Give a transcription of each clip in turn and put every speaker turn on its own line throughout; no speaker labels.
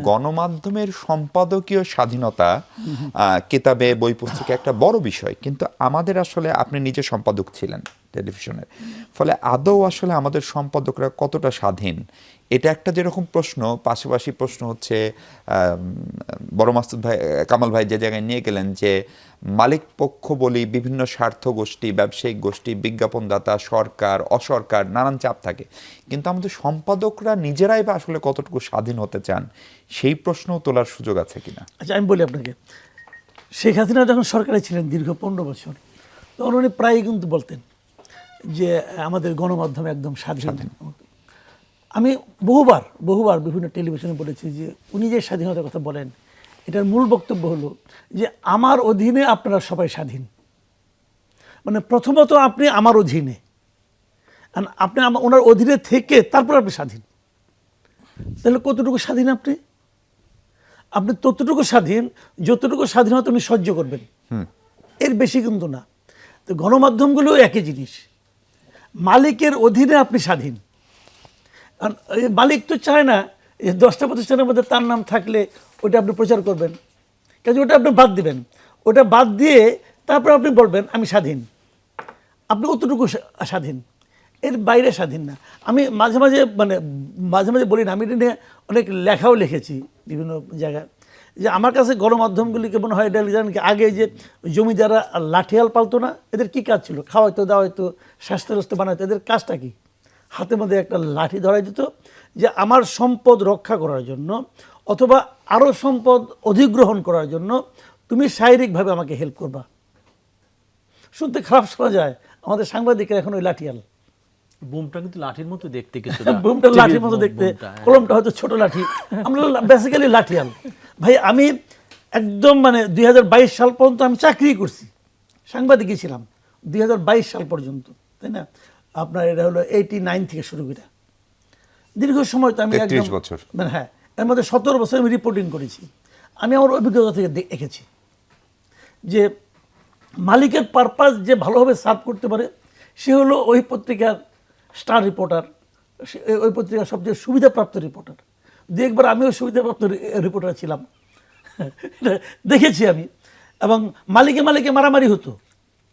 গণমাধ্যমের সম্পাদকীয় স্বাধীনতা কিতাবে বই পুস্তকে একটা বড় বিষয়, কিন্তু আমাদের আসলে আপনি নিজে সম্পাদক ছিলেন টেলিভিশনের, ফলে আদৌ আসলে আমাদের সম্পাদকরা কতটা স্বাধীন এটা একটা যেরকম প্রশ্ন, পাশাপাশি প্রশ্ন হচ্ছে বড় মাসুদ ভাই, কামাল ভাই যে জায়গায় নিয়ে গেলেন যে মালিক পক্ষ বলি বিভিন্ন স্বার্থ গোষ্ঠী, ব্যবসায়িক গোষ্ঠী, বিজ্ঞাপনদাতা, সরকার, অসরকার, নানান চাপ থাকে, কিন্তু আমাদের সম্পাদকরা নিজেরাই বা আসলে কতটুকু স্বাধীন হতে চান সেই প্রশ্নও তোলার সুযোগ আছে কিনা।
আচ্ছা, আমি বলি আপনাকে, শেখ হাসিনা যখন সরকারে ছিলেন দীর্ঘ 15 বছর, তখন উনি প্রায়ই কিন্তু বলতেন যে আমাদের গণমাধ্যম একদম স্বাধীন। আমি বহুবার বিভিন্ন টেলিভিশনে বলেছি যে উনি যে স্বাধীনতার কথা বলেন, এটার মূল বক্তব্য হলো যে আমার অধীনে আপনারা সবাই স্বাধীন। মানে প্রথমত আপনি আমার অধীনে, আপনি ওনার অধীনে থেকে তারপর আপনি স্বাধীন। তাহলে কতটুকু স্বাধীন আপনি? আপনি ততটুকু স্বাধীন যতটুকু স্বাধীনতা উনি সহ্য করবেন, এর বেশি কিন্তু না। তো গণমাধ্যমগুলো একই জিনিস, মালিকের অধীনে আপনি স্বাধীন। মালিক তো চায় না যে 10টা প্রতিষ্ঠানের মধ্যে তার নাম থাকলে ওটা আপনি প্রচার করবেন, কাজে ওটা আপনি বাদ দিবেন। ওটা বাদ দিয়ে তারপর আপনি বলবেন আমি স্বাধীন। আপনি অতটুকু স্বাধীন, এর বাইরে স্বাধীন না। আমি মাঝে মাঝে বলি না, আমি এটা নিয়ে অনেক লেখাও লিখেছি বিভিন্ন জায়গায়, যে আমার কাছে গণমাধ্যমগুলিকে মনে হয় আগে যে জমিদাররা লাঠিয়াল পালতো না, এদের কি কাজ ছিল? খাওয়াইতো, দাওয়াইতো, স্বাস্থ্যগ্রস্ত বানাইতো। এদের কাজটা কি? হাতের মধ্যে একটা লাঠি ধরাই দিত যে আমার সম্পদ রক্ষা করার জন্য অথবা আরও সম্পদ অধিগ্রহণ করার জন্য তুমি শারীরিকভাবে আমাকে হেল্প করবা। শুনতে খারাপ শোনা যায়, আমাদের সাংবাদিকরা এখন ওই লাঠিয়াল।
বুমটা কিন্তু লাঠির মতো দেখতে,
বুমটা লাঠির মতো দেখতে, কলমটা হয়তো ছোট লাঠি, আমরা বেসিক্যালি লাঠিয়াল। ভাই আমি একদম 2022 সাল পর্যন্ত আমি চাকরি করছি, সাংবাদিকই ছিলাম 2022 সাল পর্যন্ত, তাই না? আপনার এটা হলো 89 থেকে শুরু করে দীর্ঘ সময়। তো আমি
33 বছর,
হ্যাঁ, এর মধ্যে 17 বছর আমি রিপোর্টিং করেছি। আমি আমার অভিজ্ঞতা থেকে দেখেছি যে মালিকের পারপাস যে ভালোভাবে সার্ভ করতে পারে সে হলো ওই পত্রিকার স্টার রিপোর্টার, ওই পত্রিকার সবচেয়ে সুবিধাপ্রাপ্ত রিপোর্টার। একবার আমিও সুবিধাপ্রাপ্ত রিপোর্টার ছিলাম, দেখেছি আমি। এবং মালিকে মারামারি হতো,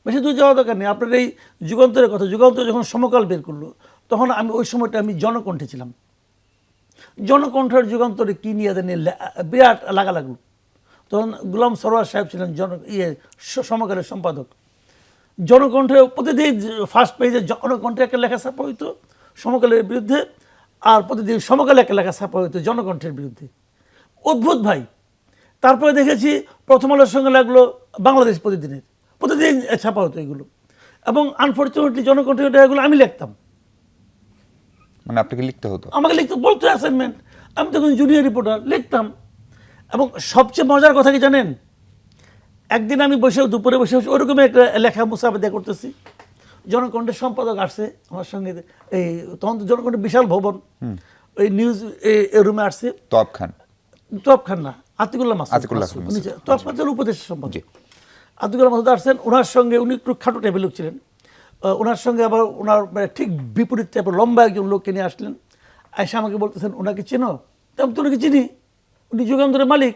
বেশি দূর যাওয়া দরকার নেই। আপনার এই যুগান্তরের কথা, যুগান্তর যখন সমকাল বের করলো তখন আমি ওই সময়টা আমি জনকণ্ঠে ছিলাম। জনকণ্ঠের যুগান্তরে কী নিয়ে বিরাট লাগা লাগলো। তখন গোলাম সরোয়ার সাহেব ছিলেন সমকালের সম্পাদক। জনকণ্ঠে প্রতিদিন ফার্স্ট পেজে জনকণ্ঠে একটা লেখা ছাপা হইতো সমকালের বিরুদ্ধে, আর প্রতিদিন সমকালে একটা লেখা ছাপা হইতো জনকণ্ঠের বিরুদ্ধে। অদ্ভুত ভাই। তারপরে দেখেছি প্রথম আলোর সঙ্গে লাগলো বাংলাদেশ প্রতিদিন ছাপা হতো এগুলো। এবং আনফর্চুনেটলি জনকণ্ঠের এগুলো আমি লিখতাম।
মানে আপনাকে লিখতে হতো? আমাকে
লিখতে বলতো অ্যাসাইনমেন্ট, আমি তখন জুনিয়র রিপোর্টার, লিখতাম। এবং সবচেয়ে মজার কথা কি জানেন, একদিন আমি দুপুরে বসে ওরকমই একটা লেখা মুসাফা করতেছি, জনকণ্ঠের সম্পাদক আসছে আমার সঙ্গে। এই তখন তো জনকণ্ঠের বিশাল ভবন, ওই নিউজ রুমে আসছে। তোয়াব খান না, আতিকুল্লাহ মাসুদ, তোয়াব খান উপদেশ সম্পাদক। আতিকুল্লাহ মাসুদ আসছেন, ওনার সঙ্গে উনি একটু খাটো টাইপের লোক ছিলেন। ওনার সঙ্গে আবার ওনার ঠিক বিপরীত টাইপের লম্বা একজন লোককে নিয়ে আসলেন। আয়সা আমাকে বলতেছেন ওনাকে চেনো? আমি তো ওনাকে চিনি, উনি যুগান্তরের মালিক।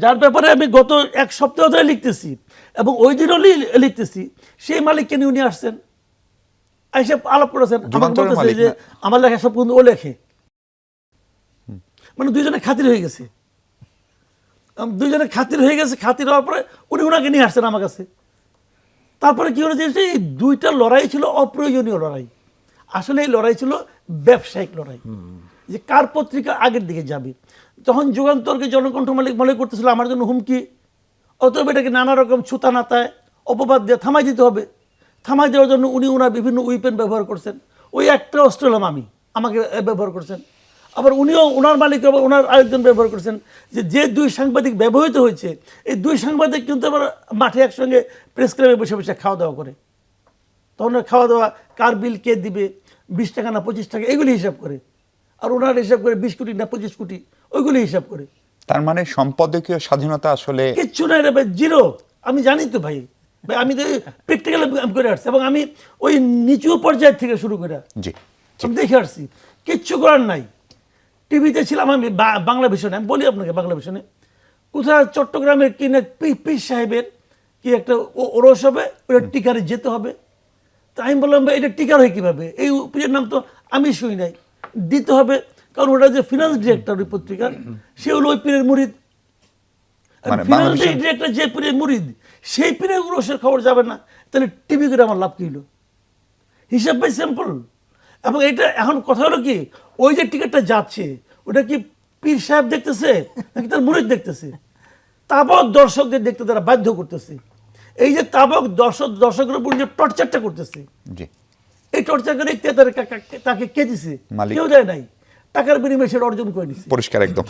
যার ব্যাপারে আমি গত 1 সপ্তাহ ধরে লিখতেছি এবং ওই দিনও লিখতেছি, সেই মালিককে নিয়ে উনি আসছেন, আয়সা আলাপ করেছেন। বলতেছে যে আমার লেখা সব কিন্তু ও লেখে। দুইজনে খাতির হয়ে গেছে। খাতির হওয়ার পরে উনি ওনাকে নিয়ে আসছেন আমার কাছে। তারপরে কি হলো যে এই দুইটা লড়াই ছিল অপ্রয়োজনীয় লড়াই। আসলে এই লড়াই ছিল ব্যবসায়িক লড়াই, যে কার পত্রিকা আগের দিকে যাবে। তখন যুগান্তরকে জনকণ্ঠ মালিক মনে করতেছিল আমার জন্য হুমকি, অতএব এটাকে নানা রকম ছুতা নাতায় অপবাদ দিয়ে থামাই দিতে হবে। থামাই দেওয়ার জন্য উনি ওনার বিভিন্ন উইপেন ব্যবহার করছেন। ওই একটা অস্ত্র হলাম আমি, আমাকে ব্যবহার করছেন। আবার উনিও ওনার মালিক ওনার আরেকজন ব্যবহার করছেন। যে 2 সাংবাদিক ব্যবহৃত হয়েছে, এই 2 সাংবাদিক কিন্তু আবার মাঠে একসঙ্গে প্রেস ক্লাবে বসে বসে খাওয়া দাওয়া করে। তখন খাওয়া দাওয়া কার বিল কে দিবে, 20 টাকা না 25 টাকা, এগুলি হিসাব করে। আর ওনার হিসাব করে 20 কোটি না 25 কোটি, ওইগুলি হিসাব করে।
তার মানে সম্পাদকীয় স্বাধীনতা আসলে
কিচ্ছু নাই রে ভাই, জিরো। আমি জানি তো ভাই, আমি তো প্র্যাকটিক্যালি করে আসছি এবং আমি ওই নিচু পর্যায় থেকে শুরু করে দেখে আসছি, কিচ্ছু করার নাই। টিভিতে ছিলাম আমি বাংলা ভিশনে, আমি বলি আপনাকে বাংলা ভিশনে, কোথায় চট্টগ্রামে কিনে পীর সাহেবের কি একটা ওরস হবে, ওটা টিকারে যেতে হবে। তা আমি বললাম ভাই এটা টিকার হয় কীভাবে, এই পীরের নাম তো আমি শুই নাই, দিতে হবে, কারণ ওটা যে ফিনান্স ডিরেক্টর ওই পত্রিকার, সে হলো ওই পীরের মুরিদ।
মানে
ফিনান্স
বাংলাদেশের-
ডিরেক্টর যে পীরের মুরিদ, সেই পীরের ওরসের খবর যাবে না, তাহলে টিভি করে আমার লাভ কী হলো? হিসাব বাই সিম্পল। এবং এটা এখন কথা হলো কি, ওই যে টিকিটটা যাচ্ছে ওটা কি পীর সাহেব দেখতেছে নাকি তার মুরিদ দেখতেছে? তাবক দর্শকদের দেখতে তারা বাধ্য করতেছে। এই যে তাবক দর্শকের উপর যে টর্চারটা করতেছে,
জি
এই টর্চার করে তাকে কে দিছে?
মালিক।
কেউ দেয় নাই, টাকার বিনিময়ে সেটা অর্জন করে নিছে।
পরিষ্কার একদম।